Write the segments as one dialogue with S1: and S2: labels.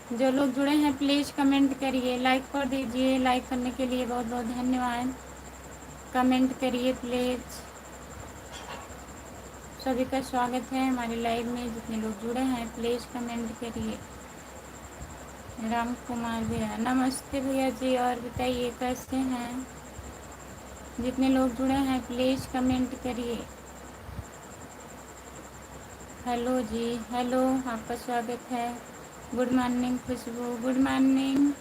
S1: जो लोग जुड़े हैं प्लीज़ कमेंट करिए, लाइक कर दीजिए। लाइक करने के लिए बहुत बहुत धन्यवाद। कमेंट करिए प्लीज़। सभी का स्वागत है हमारे लाइव में। जितने लोग जुड़े हैं प्लीज़ कमेंट करिए। राम कुमार भैया नमस्ते भैया जी, और बताइए कैसे हैं। जितने लोग जुड़े हैं प्लीज़ कमेंट करिए। हेलो जी, हेलो, आपका स्वागत है। गुड मॉर्निंग खुशबू, गुड मॉर्निंग।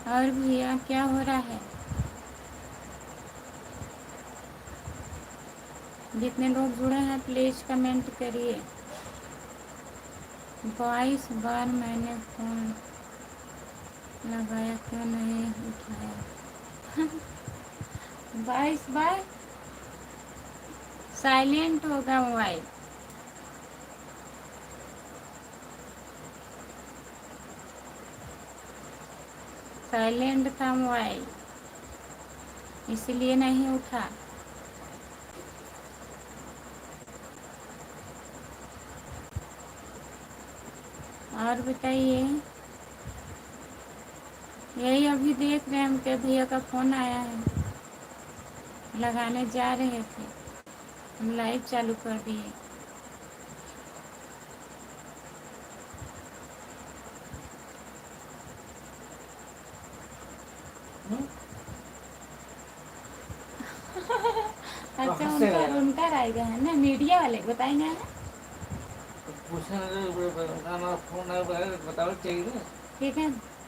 S1: और भैया क्या हो रहा है। जितने लोग जुड़े हैं प्लीज़ कमेंट करिए। 22 बार मैंने फ़ोन लगाया, क्यों नहीं उठाया। 22 बार साइलेंट होगा मोबाइल। साइलेंट था मोबाइल, इसलिए नहीं उठा। और बताइए। यही अभी देख रहे हैं हम कि भैया का फ़ोन आया है, लगाने जा रहे थे, हम लाइव चालू कर दिए। अच्छा, उनका आएगा है ना, मीडिया वाले बताएंगे ना। बताओ चाहिए। ठीक है,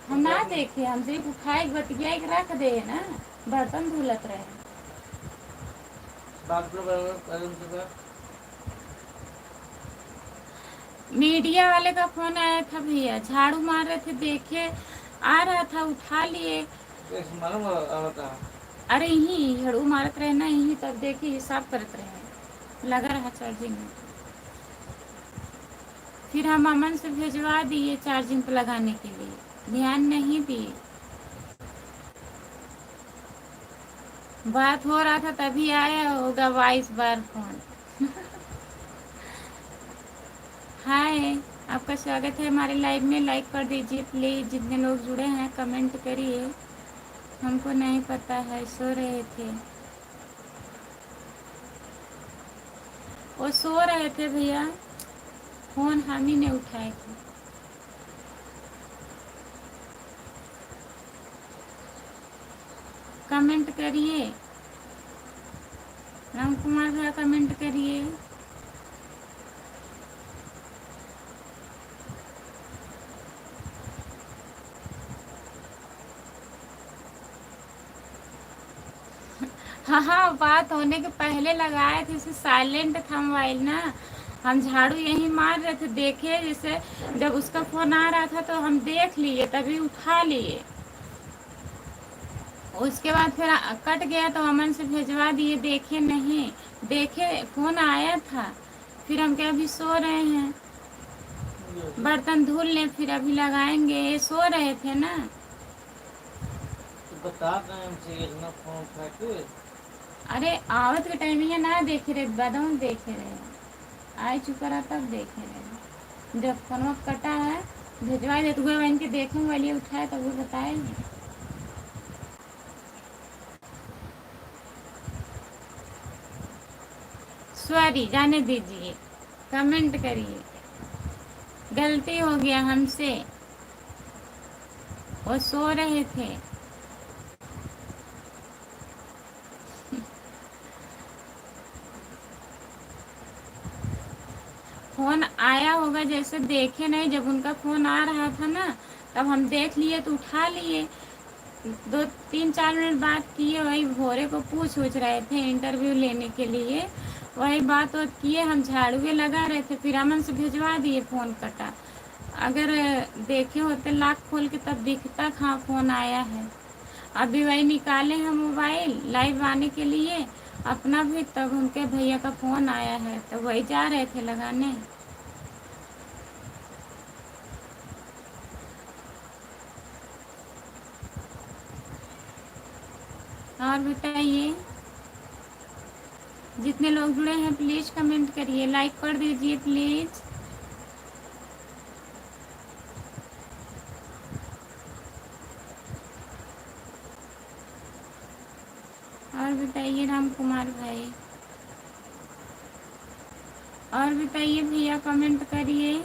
S1: हम ना देखे, हम सिर्फ उठाए बतिया रख दे ना, बर्तन धुलत रहे। मीडिया वाले का फोन आया था भैया, झाड़ू मार रहे थे, देखे आ रहा था, उठा लिए। अरे यही झाड़ू मारत रहे ना, यही तब देखी हिसाब करते रहे, लगा रहा चार्जिंग में। फिर हम अमन से भिजवा दिए चार्जिंग पे लगाने के लिए, ध्यान नहीं दिए। बात हो रहा था तभी आया होगा 22 बार फोन। हाय, आपका स्वागत है हमारे लाइव में। लाइक कर दीजिए प्लीज़। जितने लोग जुड़े हैं कमेंट करिए। हमको नहीं पता है, सो रहे थे। वो सो रहे थे भैया, फोन हम ही ने उठाए थे। कमेंट करिए, राम कुमार भैया कमेंट करिए। हाँ हाँ, बात होने के पहले लगाए थे, इसे साइलेंट था मोबाइल ना। हम झाड़ू यहीं मार रहे थे, देखे जैसे जब उसका फोन आ रहा था तो हम देख लिए, तभी उठा लिए। उसके बाद फिर कट गया तो अमन से भिजवा दिए, देखे नहीं, देखे फोन आया था। फिर हम क्या, अभी सो रहे हैं, बर्तन धुल लें फिर अभी लगाएंगे। ये सो रहे थे ना, तो बता रहे हमसे इतना फोन उठा के। अरे आवत के टाइमिंग ना देखे रहे, बदम देखे रहे, आ चुका रहा तब देखे रहे। जब फोन कटा है भिजवा दे, तो वहीं के देखने वाली उठाए तब वो बताएंगे। सॉरी, जाने दीजिए, कमेंट करिए। गलती हो गया हमसे, वो सो रहे थे। फोन आया होगा, जैसे देखे नहीं, जब उनका फोन आ रहा था ना तब हम देख लिए तो उठा लिए। 2-3-4 मिनट बात किए, वही भोरे को पूछ रहे थे इंटरव्यू लेने के लिए, वही बात किए। हम झाड़ुए लगा रहे थे, फिर अमन से भिजवा दिए, फ़ोन कटा। अगर देखे होते लाख खोल के तब दिखता हाँ फ़ोन आया है। अभी वही निकाले हैं मोबाइल लाइव आने के लिए अपना भी, तब उनके भैया का फ़ोन आया है तो वही जा रहे थे लगाने। और बताइए, जितने लोग जुड़े हैं प्लीज़ कमेंट करिए, लाइक कर दीजिए प्लीज़। और बताइए राम कुमार भाई। और बताइए भैया, कमेंट करिए।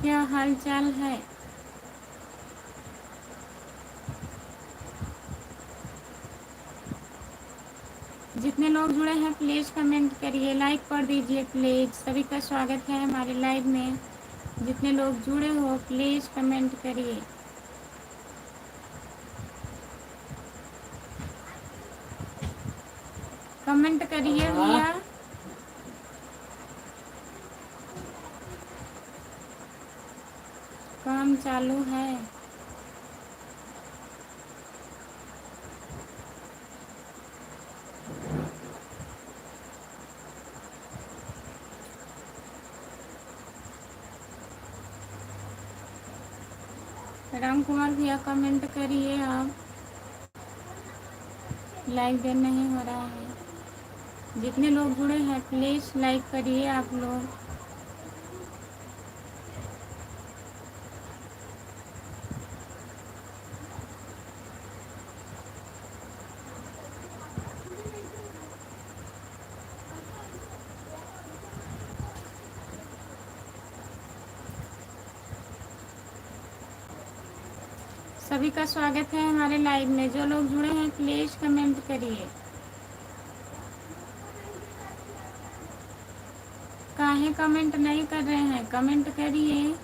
S1: क्या हाल चाल है? जितने लोग जुड़े हैं प्लीज़ कमेंट करिए, लाइक कर दीजिए प्लीज़। सभी का स्वागत है हमारे लाइव में। जितने लोग जुड़े हो प्लीज़ कमेंट करिए। कमेंट करिए भैया। काम चालू है। राम कुमार भैया कमेंट करिए आप। लाइक देर नहीं हो रहा है। जितने लोग जुड़े हैं प्लीज़ लाइक करिए आप लोग। सभी का स्वागत है हमारे लाइव में। जो लोग जुड़े हैं प्लीज़ कमेंट करिए। काहे कमेंट नहीं कर रहे हैं? कमेंट करिए।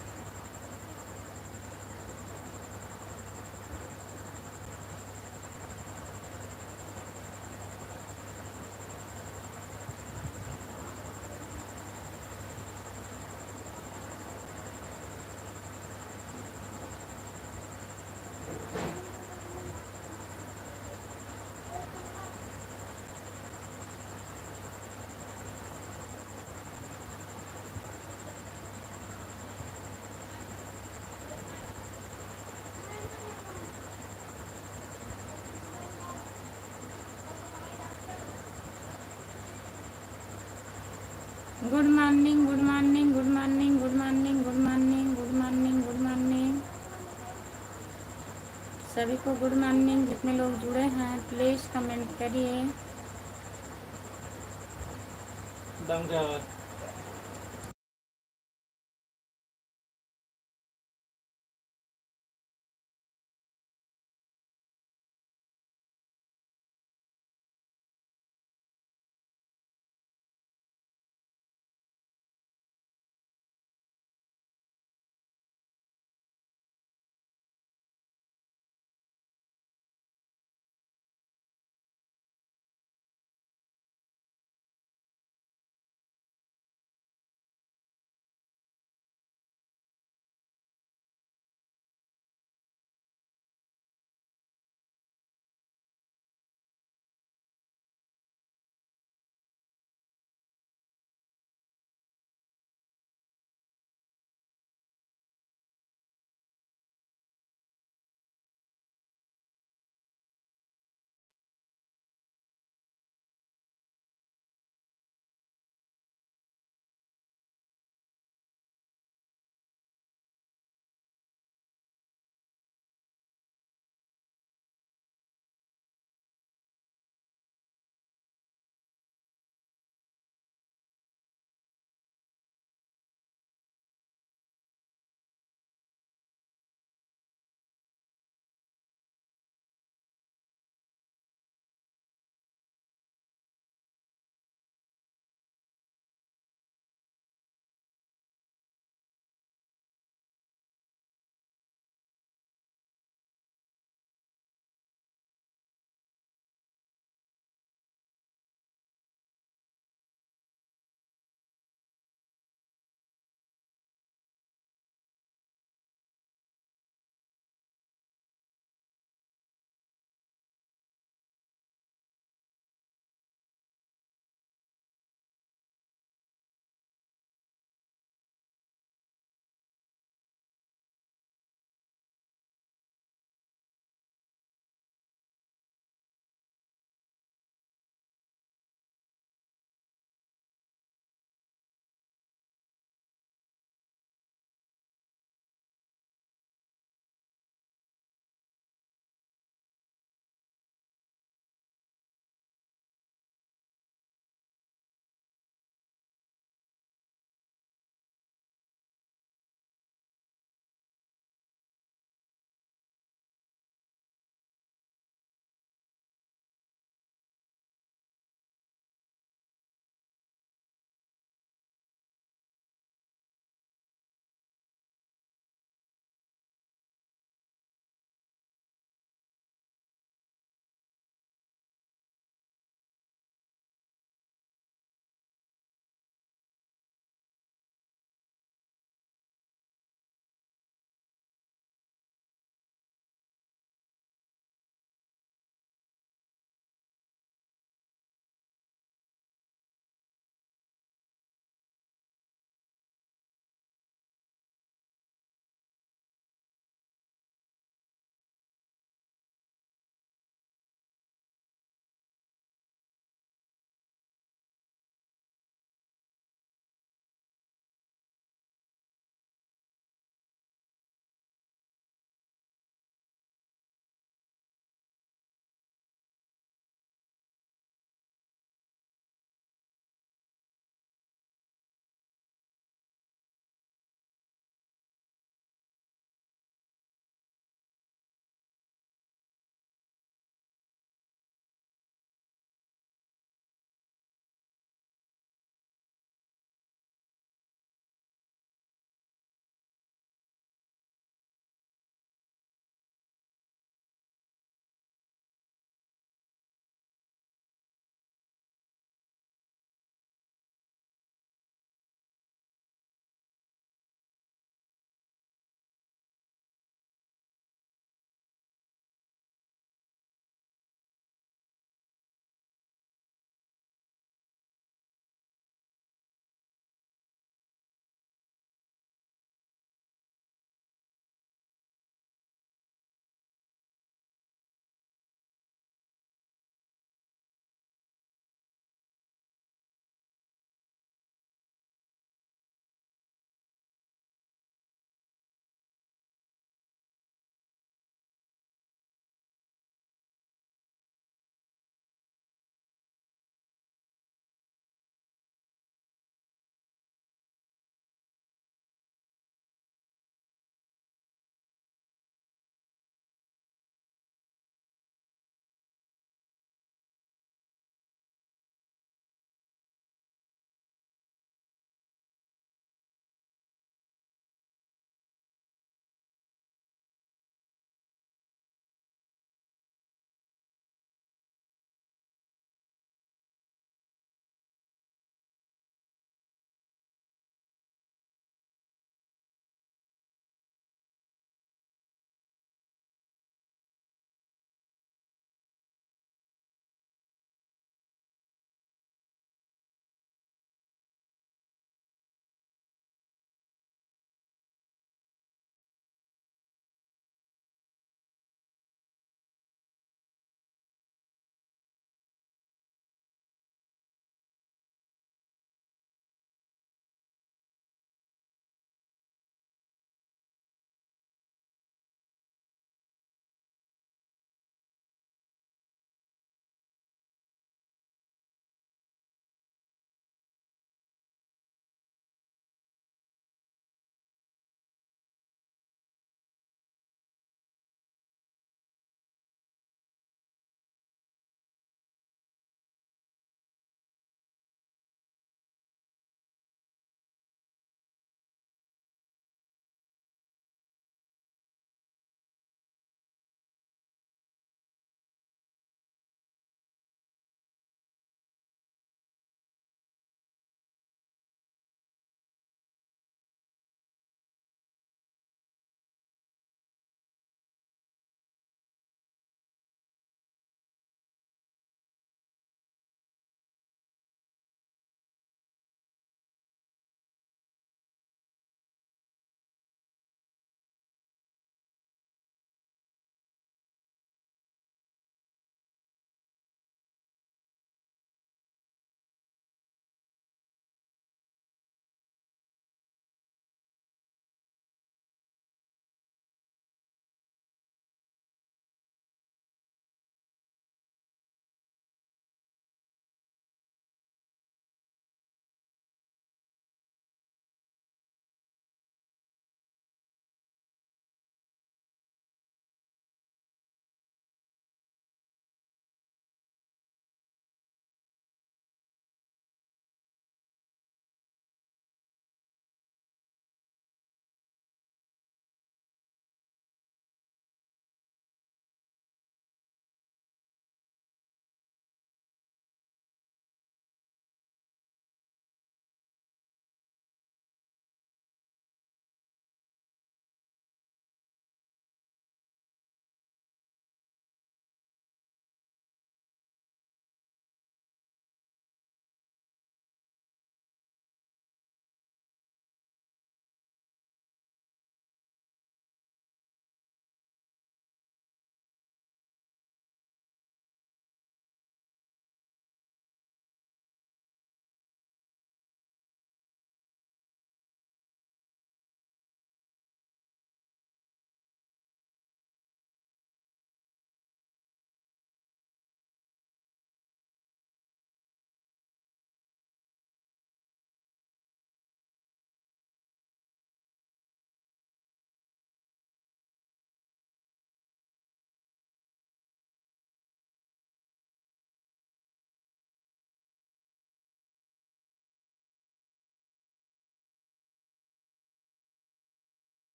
S1: Good morning, good morning, good morning, good morning, good morning, good morning, good morning. सभी को गुड मॉर्निंग। जितने लोग जुड़े हैं प्लीज़ कमेंट करिए।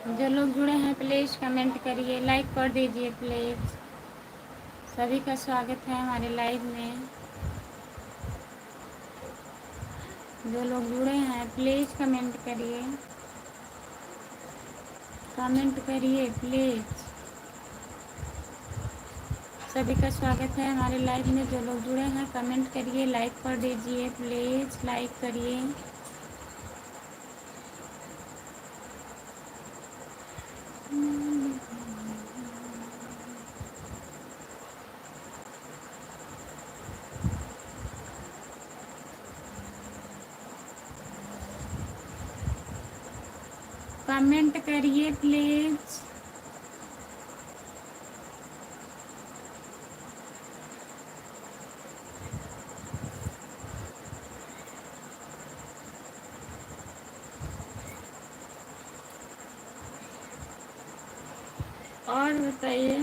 S1: जो लोग जुड़े हैं प्लीज़ कमेंट करिए, लाइक कर दीजिए प्लीज़। सभी का स्वागत है हमारे लाइव में। जो लोग जुड़े हैं प्लीज़ कमेंट करिए, कमेंट करिए प्लीज़। सभी का स्वागत है हमारे लाइव में। जो लोग जुड़े हैं कमेंट करिए, लाइक कर दीजिए प्लीज़, लाइक करिए। कमेंट करिए प्लीज़। और बताइए,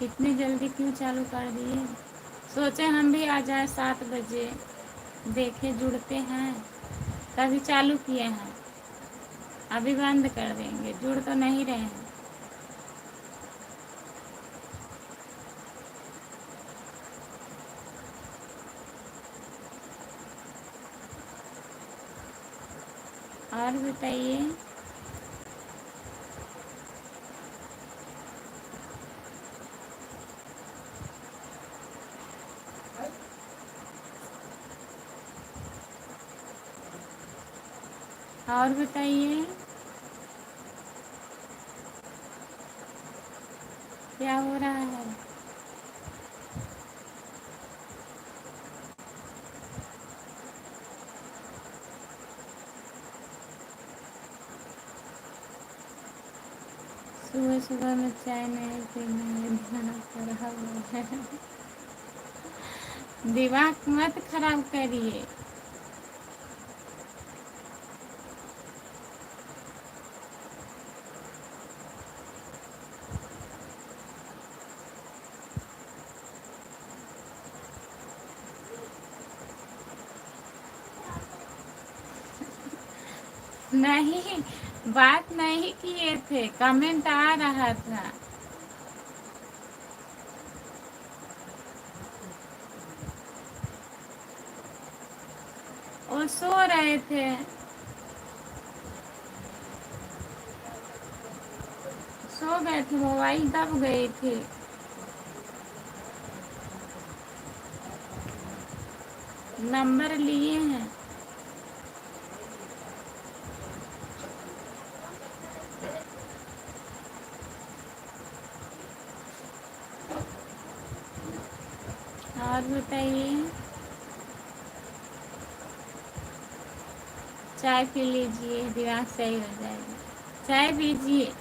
S1: इतनी जल्दी क्यों चालू कर दिए? सोचे हम भी आ जाए 7 बजे, देखे जुड़ते हैं तभी चालू किए हैं। अभी बंद कर देंगे, जुड़ तो नहीं रहे हैं। और बताइए, और बताइए क्या हो रहा है? सुबह सुबह में चाय नहीं पीना है, ध्यान पड़ा हुआ है। दिमाग मत खराब करिए। नहीं, बात नहीं किए थे, कमेंट आ रहा था। वो सो रहे थे। सो गए थे, मोबाइल दब गई थी। नंबर लिए हैं। और बताइए, चाय पी लीजिए, दिमाग सही हो जाएगा। चाय पीजिए।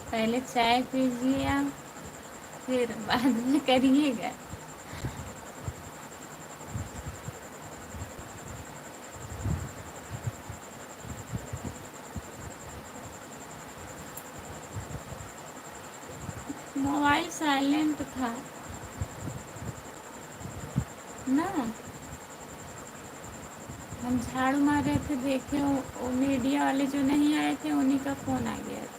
S1: पहले चाय पीजिए आप, फिर बाद में करिएगा। मोबाइल साइलेंट था ना, हम झाड़ू मार रहे थे, देखे वो मीडिया वाले जो नहीं आए थे उन्हीं का फ़ोन आ गया था।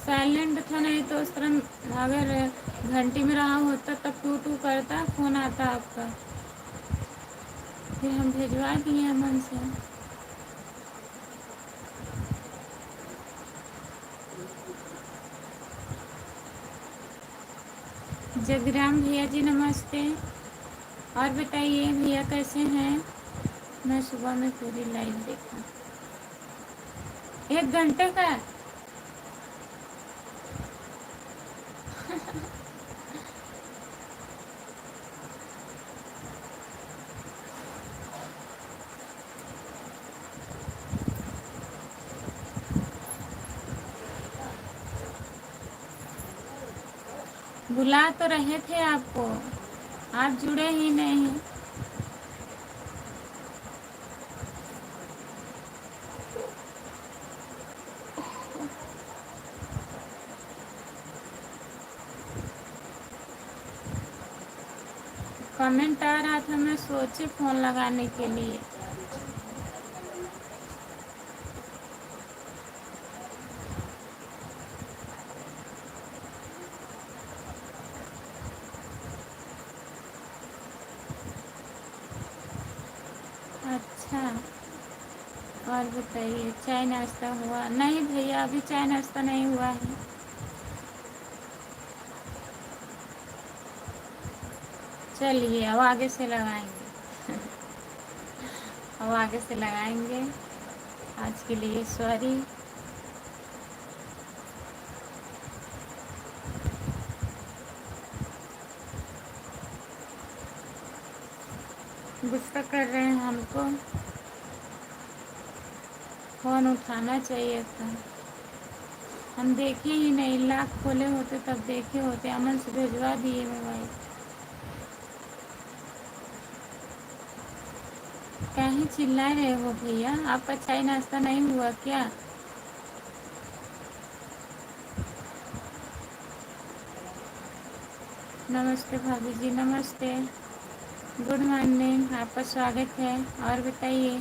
S1: साइलेंट था, नहीं तो उस तरह अगर घंटी में रहा होता तब टू टू करता, फ़ोन आता आपका, फिर हम भिजवा दिए अमन से। जगराम भैया जी नमस्ते। और बताइए भैया कैसे हैं? मैं सुबह में पूरी लाइव देखा। 1 घंटे का? बुला तो रहे थे आपको, आप जुड़े ही नहीं। कमेंट आ रहा था, मैं सोचे फ़ोन लगाने के लिए। अच्छा, और बताइए, चाय नाश्ता हुआ? नहीं भैया, अभी चाय नाश्ता नहीं हुआ है। चलिए अब आगे से लगाएंगे। अब आगे से लगाएंगे। आज के लिए सॉरी। गुस्सा कर रहे हैं हमको। फ़ोन उठाना चाहिए था। हम देखे ही नहीं, लाख खोले होते तब देखे होते। अमन से भिजवा दिए मोबाइल। कहीं चिल्ला रहे हो भैया? आपका चाय नाश्ता नहीं हुआ क्या? नमस्ते भाभी जी, नमस्ते। गुड मॉर्निंग, आपका स्वागत है। और बताइए,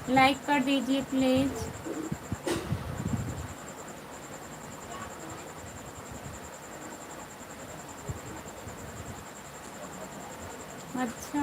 S1: लाइक कर दीजिए प्लीज़। अच्छा,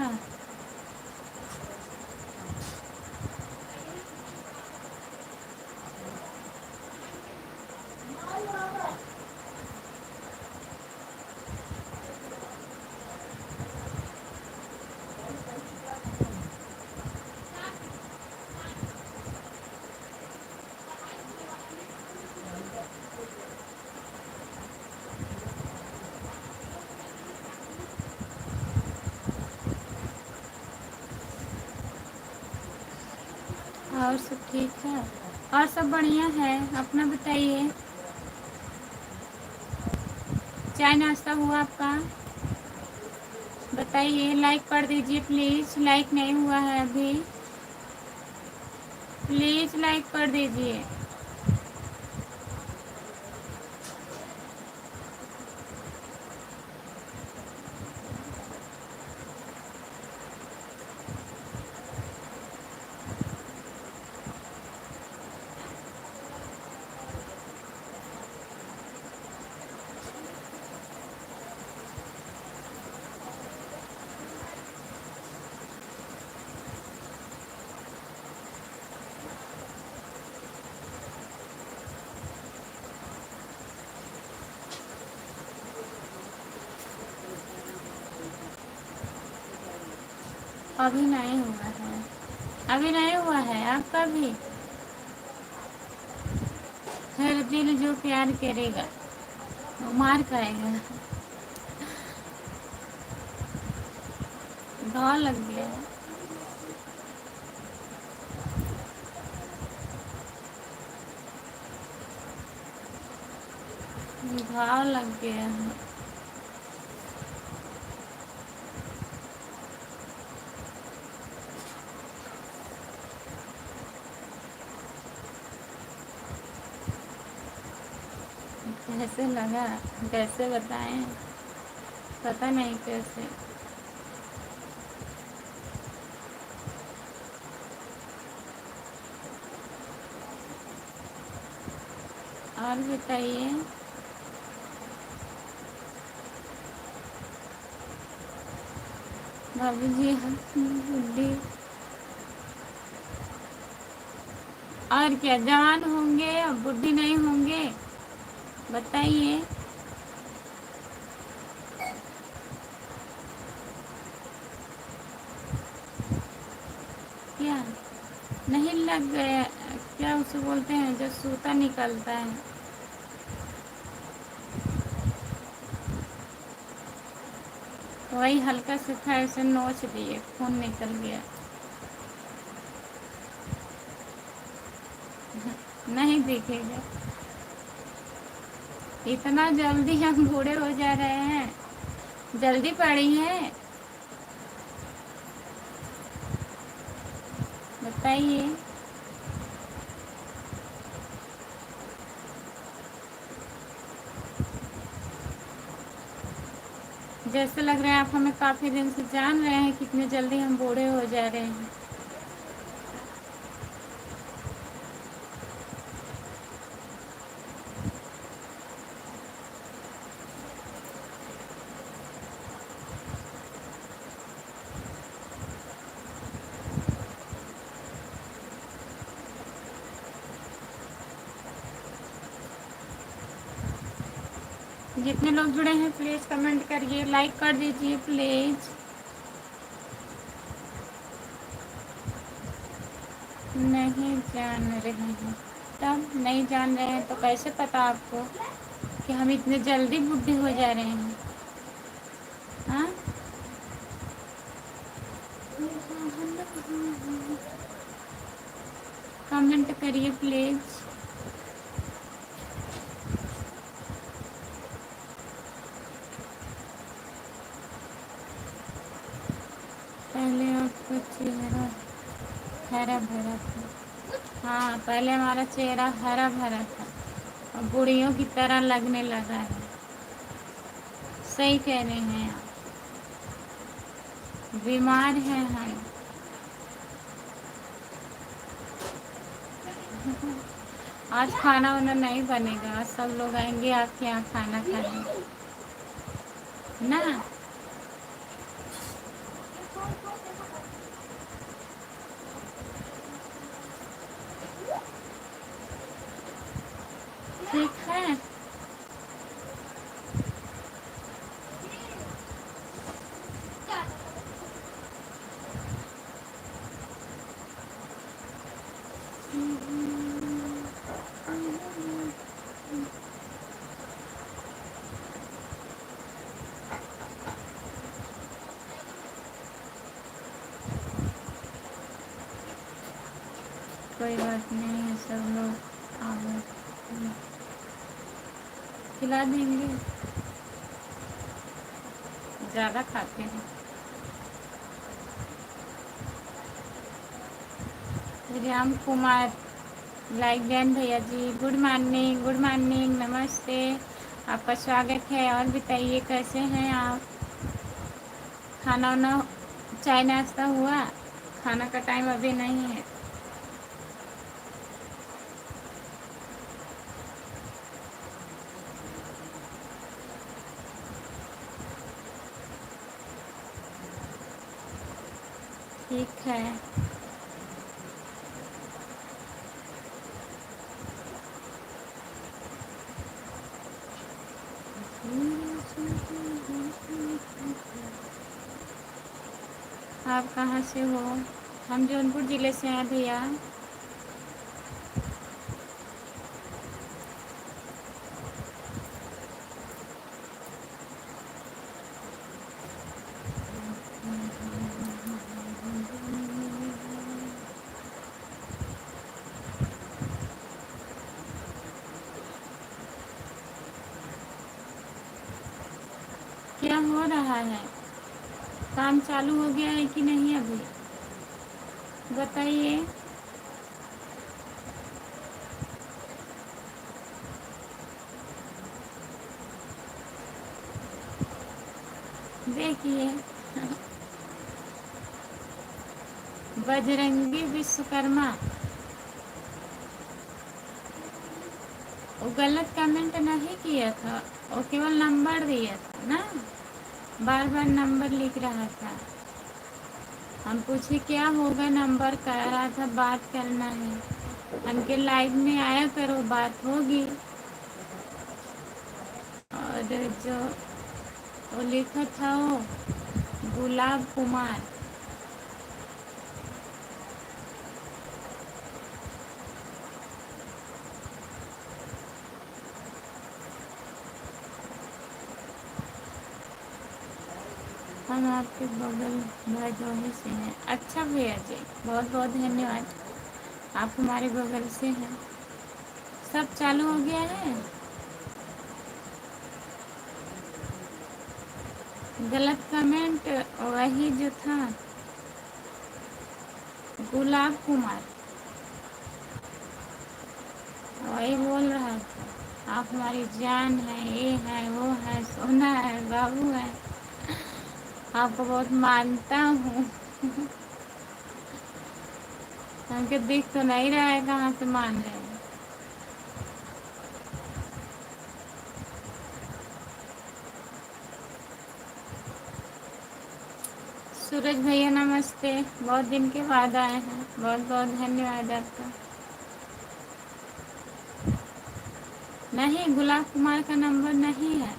S1: और सब ठीक है? और सब बढ़िया है, अपना बताइए। चाय नाश्ता हुआ आपका? बताइए, लाइक कर दीजिए प्लीज़। लाइक नहीं हुआ है अभी, प्लीज़ लाइक कर दीजिए। अभी नहीं हुआ है, अभी नहीं हुआ है आपका भी। हर दिल जो प्यार करेगा वो मार खाएगा। घाव लग गया है। घाव लग गया है। कैसे लगा, कैसे बताएं, पता नहीं कैसे। और बताइए, भाभी जी बुढ़ी। और क्या, जवान होंगे और बुढ़ी नहीं होंगे? बताइए। क्या नहीं कील लग गया। क्या उसे बोलते हैं जो सूता निकलता है? वही हल्का से था, उसे नोच दिए, खून निकल गया। नहीं दिखेगा। इतना जल्दी हम बूढ़े हो जा रहे हैं। जल्दी पड़ी है, बताइए। जैसे लग रहा है आप हमें काफ़ी दिन से जान रहे हैं, कितने जल्दी हम बूढ़े हो जा रहे हैं। जितने लोग जुड़े हैं प्लीज़ कमेंट करिए, लाइक कर दीजिए प्लीज़। नहीं जान रहे हैं? तब नहीं जान रहे हैं तो कैसे पता आपको कि हम इतने जल्दी बूढ़े हो जा रहे हैं? हाँ, कमेंट करिए प्लीज़। पहले आपका चेहरा हरा भरा था। हाँ, पहले हमारा चेहरा हरा भरा था, अब बुढ़ियों की तरह लगने लगा है। सही कह रहे हैं आप। बीमार हैं हम। आज खाना वाना नहीं बनेगा, आज सब लोग आएंगे आपके यहाँ खाना खाने ना। ठीक है। कोई बात नहीं है, सब लोग आगे खिला देंगे। ज़्यादा खाते हैं। राम कुमार, लाइक डन भैया जी, गुड मॉर्निंग, गुड मॉर्निंग, नमस्ते। आपका स्वागत है। और बताइए कैसे हैं आप? खाना वाना, चाय नाश्ता हुआ? खाना का टाइम अभी नहीं है। ठीक है। आप कहाँ से हो? हम जौनपुर ज़िले से हैं भैया। क्या हो रहा है? काम चालू हो गया है कि नहीं अभी? बताइए। देखिए, बजरंगी विश्वकर्मा वो गलत कमेंट नहीं किया था, वो केवल नंबर दिया था ना, बार बार नंबर लिख रहा था। हम पूछे क्या होगा, नंबर कह रहा था बात करना है। हमके लाइव में आया करो, बात होगी। और जो वो लिखा था वो गुलाब कुमार, हम आपके बगल भदोही से हैं। अच्छा भैया जी, बहुत बहुत धन्यवाद, आप हमारे बगल से हैं। सब चालू हो गया है। गलत कमेंट वही जो था, गुलाब कुमार, वही बोल रहा था आप हमारी जान है, ये है, वो है, सोना है, बाबू है, आपको बहुत मानता हूँ। हमके दिख तो नहीं रहा है कहाँ से मान रहे हैं। सूरज भैया नमस्ते, बहुत दिन के बाद आए हैं, बहुत बहुत धन्यवाद आपका। नहीं, गुलाब कुमार का नंबर नहीं है,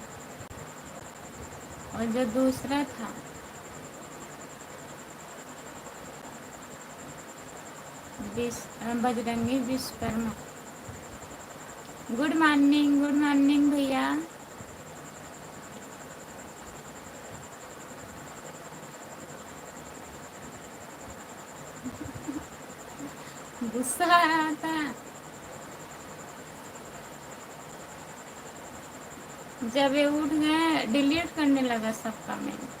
S1: और जो दूसरा था बजरंगी विश्वकर्मा। गुड मॉर्निंग भैया। गुस्सा आ रहा था जब ये उठ गए, डिलीट करने लगा सब कमेंट।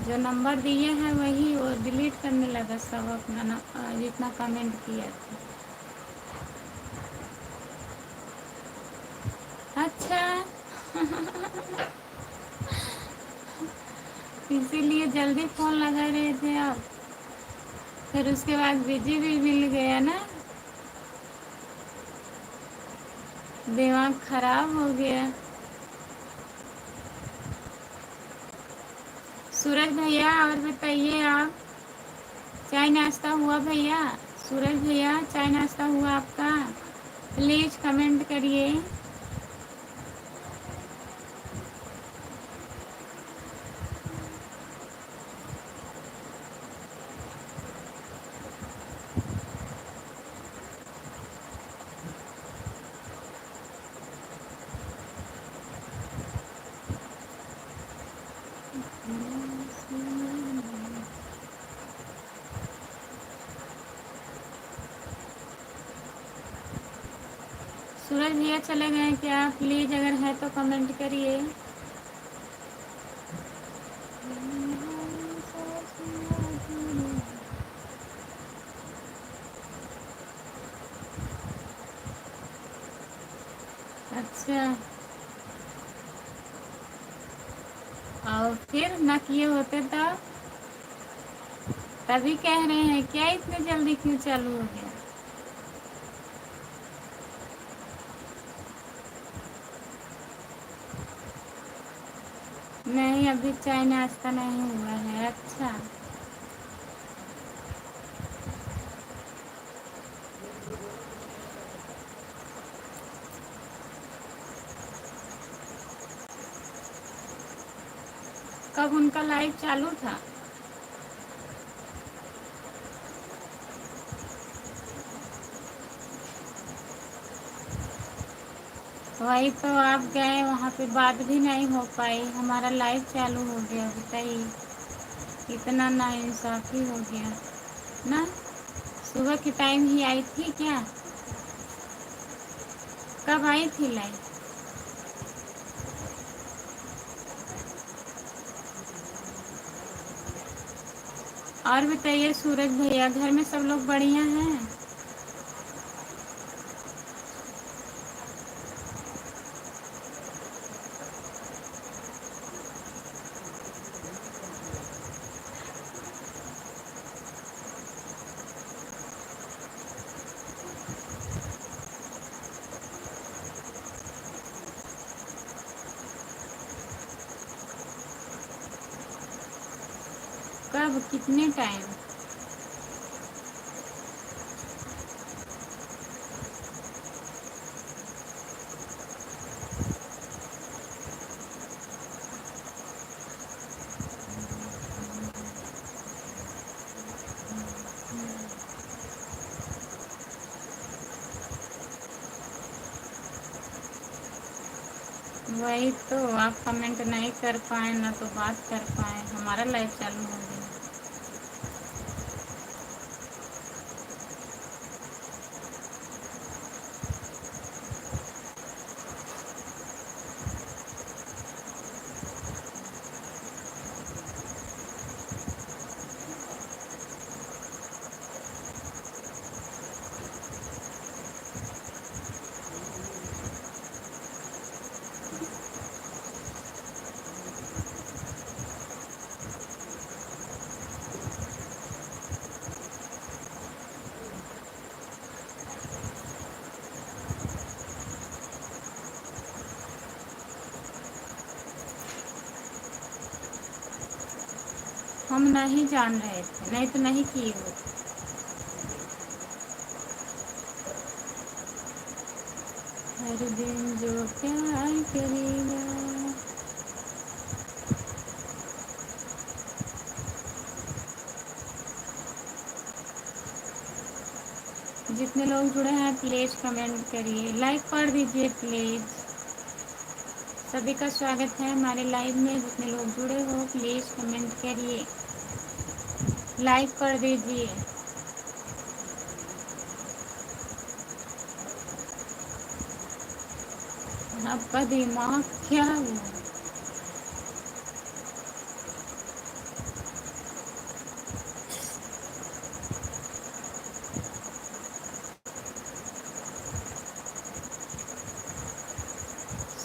S1: जो नंबर दिए हैं वही वो डिलीट करने लगा सब अपना जितना कमेंट किया था। अच्छा। इसीलिए जल्दी फोन लगा रहे थे आप, फिर उसके बाद बिजी भी मिल गया ना, दिमाग खराब हो गया। सूरज भैया और बताइए आप, चाय नाश्ता हुआ भैया? सूरज भैया, चाय नाश्ता हुआ आपका? प्लीज कमेंट करिए। सूरज भैया चले गए क्या? प्लीज अगर है तो कमेंट करिए। अच्छा, और फिर ना किए होते तो? तभी कह रहे हैं क्या इतने जल्दी क्यों चालू हो गया? नहीं, अभी चाय नाश्ता नहीं हुआ है। अच्छा, कब उनका लाइव चालू था? वही तो, आप गए वहाँ पे, बात भी नहीं हो पाई, हमारा लाइव चालू हो गया। बताइए, इतना नाइंसाफ़ी हो गया ना। सुबह के टाइम ही आई थी क्या? कब आई थी लाइव? और बताइए सूरज भैया, घर में सब लोग बढ़िया हैं? कब, कितने टाइम? वही तो, आप कमेंट नहीं कर पाए ना तो बात कर पाए, हमारा लाइव चालू हो गया। हम नहीं जान रहे थे, नहीं तो नहीं किए हो। हर दिन जो प्यार करेगा। जितने लोग जुड़े हैं प्लीज कमेंट करिए, लाइक कर दीजिए प्लीज। सभी का स्वागत है हमारे लाइव में, जितने लोग जुड़े हो प्लीज कमेंट करिए, लाइक कर दीजिए। आपका दिमाग क्या हुआ?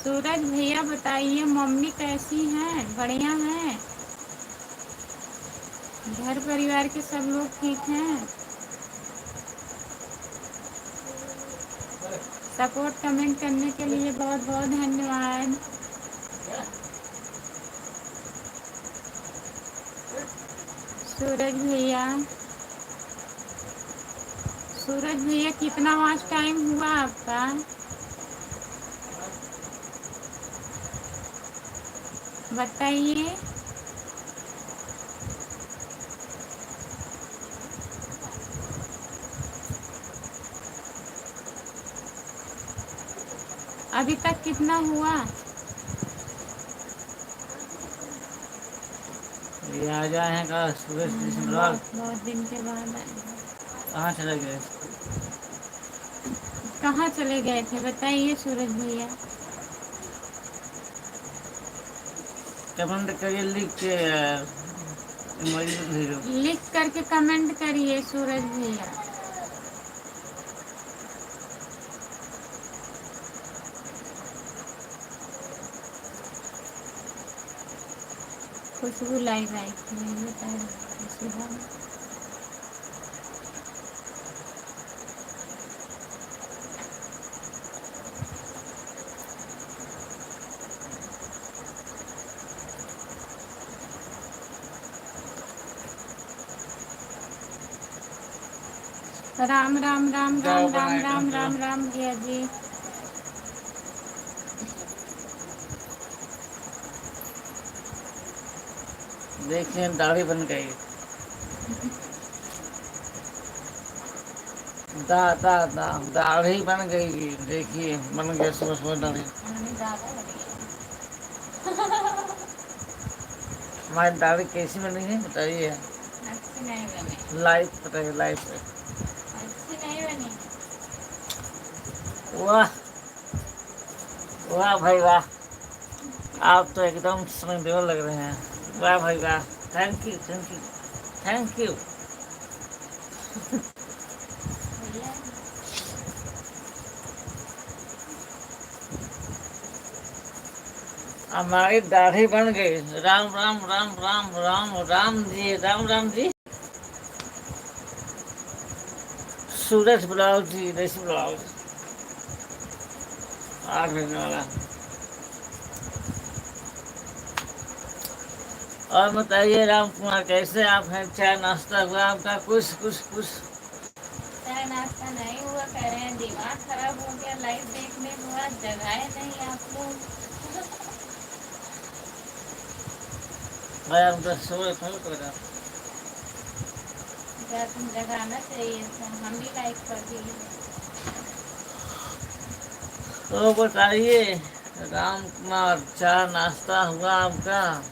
S1: सूरज भैया बताइए, मम्मी कैसी हैं? बढ़िया हैं? घर परिवार के सब लोग ठीक हैं? सपोर्ट कमेंट करने के लिए बहुत बहुत धन्यवाद। सूरज भैया, सूरज भैया कितना वॉच टाइम हुआ आपका? बताइए। अभी तक कितना हुआ?
S2: ये आ जाए हैं का सूरज ब्लॉग।
S1: बहुत दिन के बाद आए।
S2: कहाँ चले गए?
S1: कहाँ चले गए थे बताइए सूरज भैया।
S2: कमेंट करिए लिख के
S1: लिख करके कमेंट करिए सूरज भैया। खुशबू लाइव आई थी, नहीं बताया सुबह। राम राम राम राम राम राम राम राम भैया जी।
S2: देखिए दाढ़ी बन गई। दाढ़ी बन गई, देखिए बन गया सुबह सुबह दाढ़ी। हमारी दाढ़ी कैसी बनी है बताइए।
S1: अच्छी नहीं बनी।
S2: लाइव बताइए, लाइव पे।
S1: अच्छी नहीं बनी।
S2: वाह वाह भाई वाह, आप तो एकदम समझदार लग रहे हैं। वाह भाई वाह, thank you thank you thank you. हमारी दाढ़ी बन गई। राम राम राम राम राम राम जी, राम राम जी। सूरज ब्लाउज जी, देसी ब्लाउज आ भेजने वाला। और बताइए राम कुमार, कैसे आप हैं? चाय नाश्ता हुआ आपका? कुछ कुछ कुछ
S1: चाय नाश्ता नहीं हुआ, कह रहे हैं दिमाग खराब हो गया लाइव देखने के बाद, जगाए नहीं आप लोग।
S2: भाई आप 10 थोड़ा कर रहा।
S1: क्या तुम जगाना चाहिए था, हम भी लाइक कर दिए।
S2: तो बताइए राम कुमार, चाय नाश्ता हुआ आपका?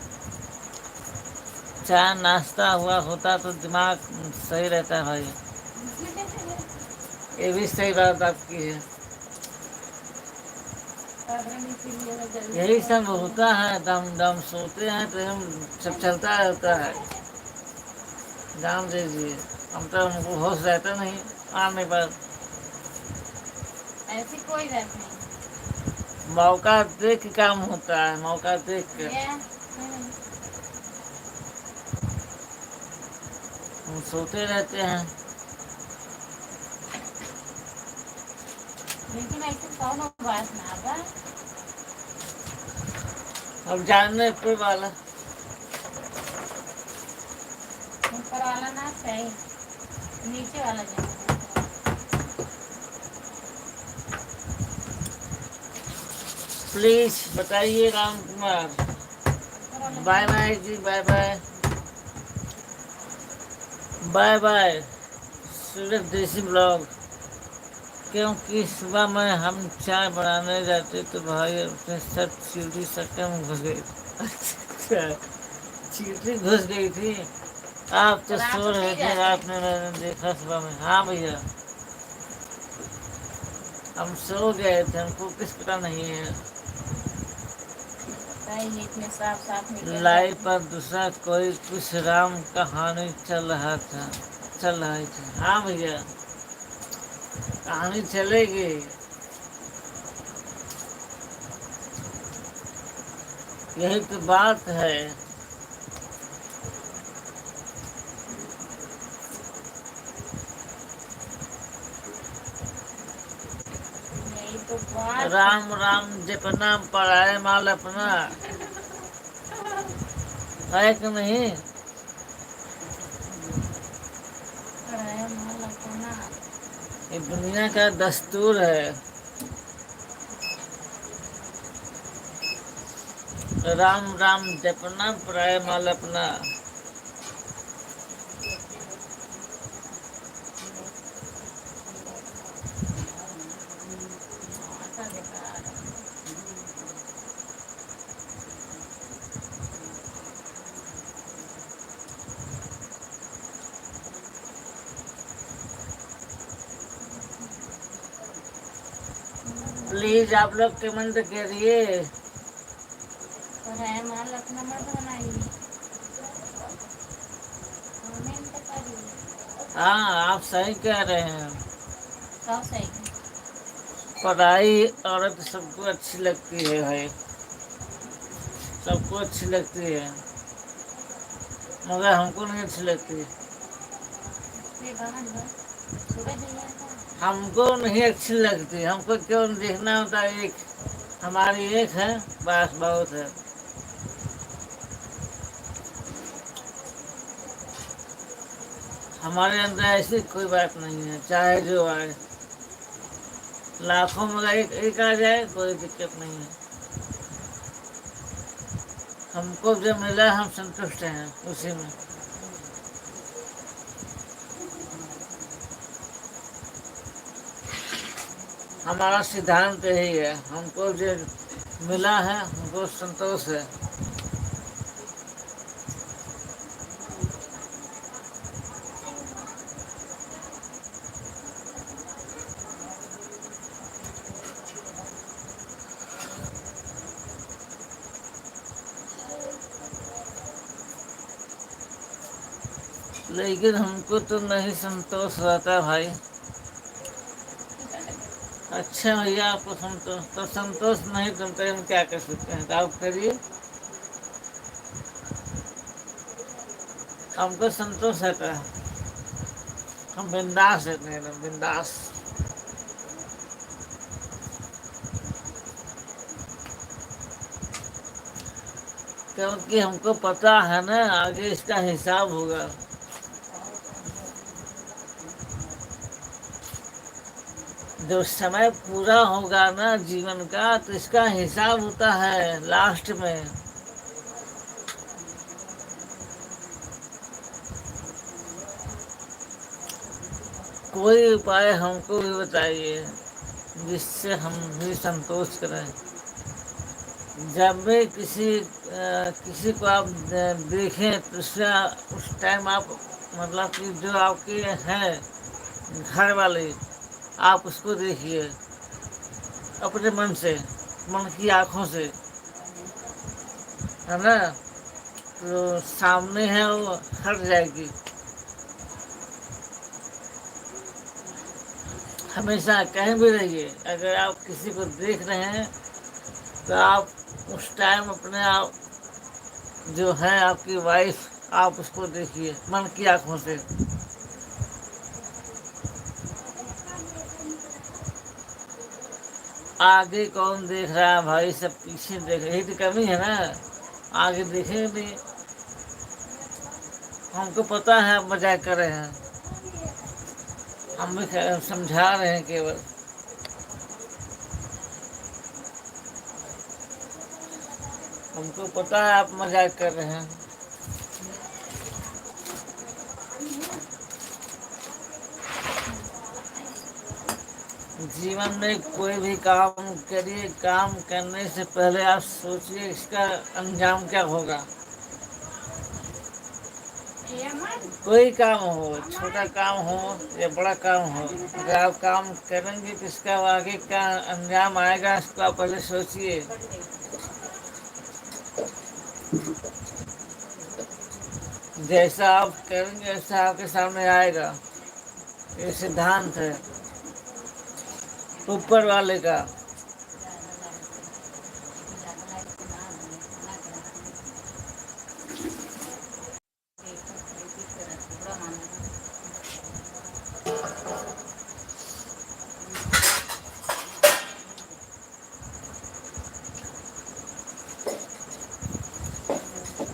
S2: चाय नाश्ता हुआ होता तो दिमाग सही रहता है भाई। ये भी सही बात आपकी है। यही सब होता है, दम दम सोते हैं तो हम सब चलता रहता है। जान दीजिए, हम तो हमको होश रहता नहीं आने पर।
S1: ऐसी कोई बात नहीं।
S2: मौका देख के काम होता है, मौका देख के। हम सोते रहते हैं।
S1: लेकिन ऐसे कौन बात ना बा।
S2: अब जानने पे वाला
S1: ऊपर वाला ना सही, नीचे वाला जाना।
S2: प्लीज बताइए राम कुमार। बाय बाय जी, बाय बाय बाय बाय। सिर्फ देसी ब्लॉग, क्योंकि सुबह में हम चाय बनाने जाते तो भाई अपने सब चीटी सके में घुस गई। अच्छा, चीटी घुस गई थी। आप तो सो रहे थे रात में, मैंने देखा सुबह में। हाँ भैया, हम सो गए थे, हमको कुछ पता नहीं है।
S1: इतने साफ साफ
S2: लाइव पर दूसरा कोई कुछ राम कहानी चल रहा था, चल रही थी। हाँ भैया, कहानी चलेगी। यही तो बात है।
S1: यही तो बात।
S2: राम राम जपना पढ़ाए माल अपना, है कि नहीं?
S1: पढ़ाया माल अपना।
S2: ये दुनिया का दस्तूर है। राम राम जपना पढ़ाए माल अपना।
S1: ऐसा बेकार है।
S2: प्लीज आप लोग कमेंट करिए।
S1: पढ़ाया माल अपना मत बनाइए, कमेंट करिए।
S2: हाँ, आप सही कह रहे हैं।
S1: सब सही।
S2: पढ़ाई औरत सबको अच्छी लगती है भाई, सबको अच्छी लगती है, मगर हमको नहीं अच्छी लगती। हमको नहीं अच्छी लगती। हमको क्यों देखना होता है, एक हमारी एक है, बस बहुत है। हमारे अंदर ऐसी कोई बात नहीं है, चाहे जो आए, लाखों में एक आ जाए, कोई दिक्कत नहीं है। हमको जो मिला हम संतुष्ट हैं उसी में। हमारा सिद्धांत यही है, हमको जो मिला है हमको संतोष है। लेकिन हमको तो नहीं संतोष रहता भाई। अच्छा भैया, आपको संतोष तो संतोष नहीं, तुम तो हम क्या कर सकते हैं, तो आप करिए। हमको संतोष है का, हम बिंदास रहते हैं, एकदम बिंदास। क्योंकि हमको पता है ना आगे इसका हिसाब होगा। जब समय पूरा होगा ना जीवन का, तो इसका हिसाब होता है लास्ट में। कोई उपाय हमको भी बताइए जिससे हम भी संतोष करें। जब भी किसी को आप देखें तो उस टाइम आप मतलब कि जो आपके हैं घर वाले, आप उसको देखिए अपने मन से, मन की आंखों से, है ना। तो सामने है वो हट जाएगी। हमेशा कहीं भी रहिए, अगर आप किसी को देख रहे हैं तो आप उस टाइम अपने आप जो है आपकी वाइफ, आप उसको देखिए मन की आंखों से। आगे कौन देख रहा है भाई, सब पीछे देख रहे, यही तो कमी है ना। आगे देखेंगे नहीं। हमको पता है आप मजाक कर रहे हैं, हम भी समझा रहे हैं केवल। हमको पता है आप मजाक कर रहे हैं। जीवन में कोई भी काम करिए, काम करने से पहले आप सोचिए इसका अंजाम क्या होगा। कोई काम हो, छोटा काम हो या बड़ा काम हो, अगर आप काम करेंगे तो इसका आगे का अंजाम आएगा, इसको आप पहले सोचिए। जैसा आप करेंगे वैसा आपके सामने आएगा। ये सिद्धांत है ऊपर वाले का।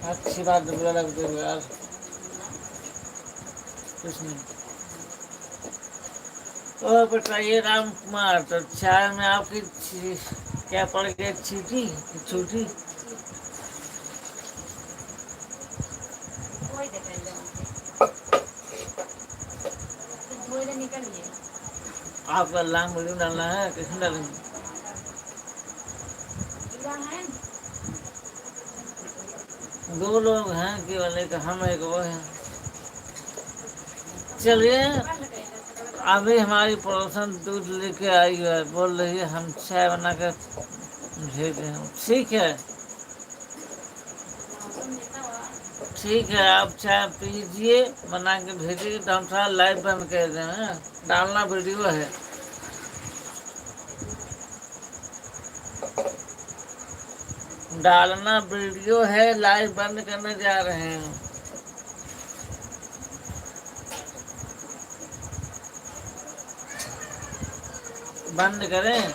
S2: अच्छी बात बुरा लगते हुए यार, कुछ नहीं। और बताइए राम कुमार, तो चाय में आपकी क्या पड़ गई, चीटी छूटी? आपका लांग वीडियो डालना है, किसने डालेंगे? दो लोग हैं केवल, एक हम एक वो है। चलिए, अभी हमारी पड़ोसन दूध लेके आई है, बोल रही है हम चाय बना कर भेज रहे हैं। ठीक है, ठीक है, आप चाय पीजिए, बना के भेजिए। तो हम थोड़ा लाइव बंद कर दें, हैं? डालना वीडियो है। डालना वीडियो है, लाइव बंद करने जा रहे हैं। बंद करें?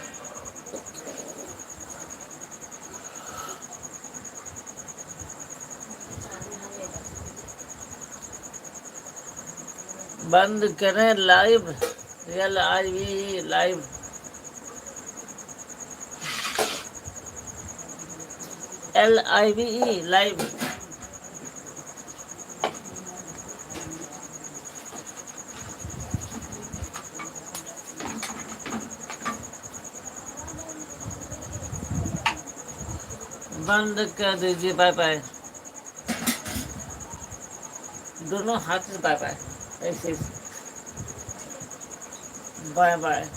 S2: बंद करें live, LIVE live. LIVE live. बंद कर दीजिए। बाय बाय, दोनों हाथ से बाय बाय, ऐसे बाय बाय।